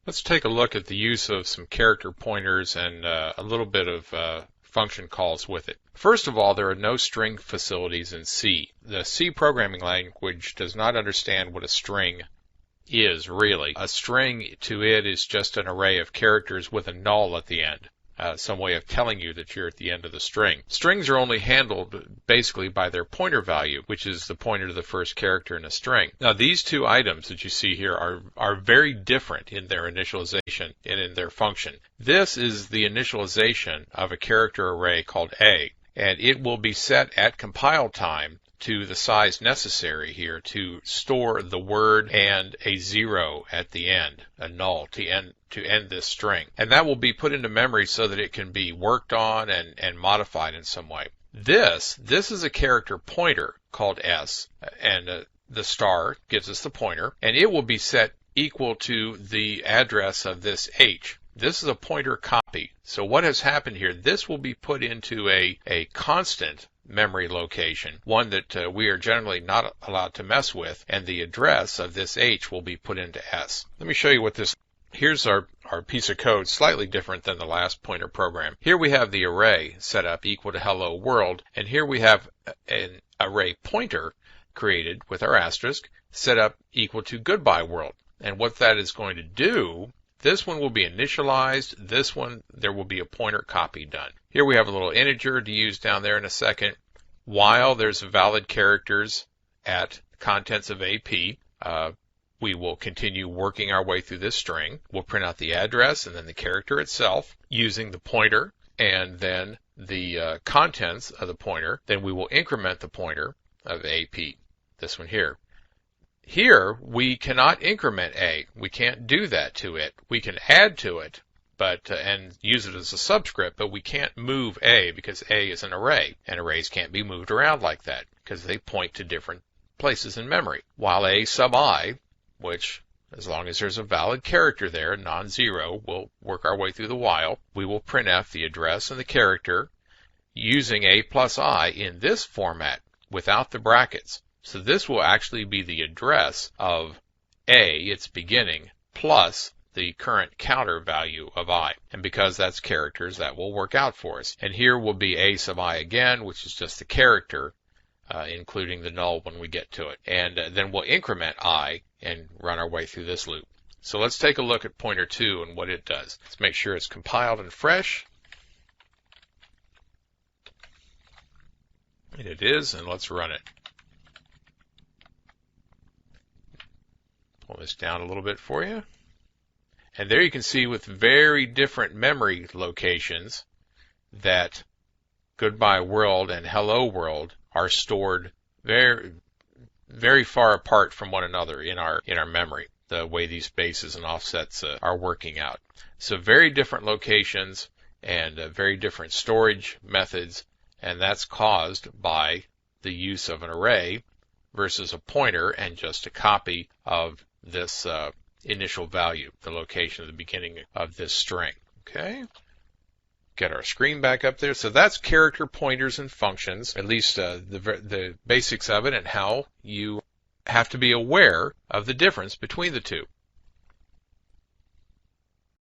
Let's take a look at the use of some character pointers and a little bit of function calls with it. First of all, there are no string facilities in C. The C programming language does not understand what a string is really. A string to it is just an array of characters with a null at the end. Some way of telling you that you're at the end of the string. Strings are only handled basically by their pointer value, which is the pointer to the first character in a string. Now these two items that you see here are very different in their initialization and in their function. This is the initialization of a character array called A, and it will be set at compile time to the size necessary here to store the word and a 0 at the end, a null to end this string. And that will be put into memory so that it can be worked on and modified in some way. This is a character pointer called S, and the star gives us the pointer, and it will be set equal to the address of this H. This is a pointer copy. So what has happened here, this will be put into a constant memory location, one that we are generally not allowed to mess with, and the address of this H will be put into S. Let me show you what this. Here's our piece of code, slightly different than the last pointer program. Here we have the array set up equal to hello world, and here we have an array pointer created with our asterisk set up equal to goodbye world. And what that is going to do, this one will be initialized, this one there will be a pointer copy done. Here we have a little integer to use down there in a second. While there's valid characters at contents of AP, we will continue working our way through this string. We'll print out the address and then the character itself using the pointer and then the contents of the pointer. Then we will increment the pointer of AP, this one here. Here, we cannot increment A. We can't do that to it. We can add to it and use it as a subscript, but we can't move A because A is an array, and arrays can't be moved around like that because they point to different places in memory. While A sub I, which as long as there's a valid character there, non-zero, we'll work our way through the while. We will printf the address and the character using A plus I in this format without the brackets. So this will actually be the address of A, its beginning, plus the current counter value of I. And because that's characters, that will work out for us. And here will be A sub I again, which is just the character, including the null when we get to it. And then we'll increment I and run our way through this loop. So let's take a look at pointer 2 and what it does. Let's make sure it's compiled and fresh. And it is, and let's run it. Pull this down a little bit for you. And there you can see with very different memory locations that goodbye world and hello world are stored very, very far apart from one another in our memory, the way these bases and offsets are working out. So very different locations and very different storage methods, and that's caused by the use of an array versus a pointer and just a copy of this initial value, the location of the beginning of this string. Okay. Get our screen back up there. So that's character pointers and functions, at least the basics of it and how you have to be aware of the difference between the two.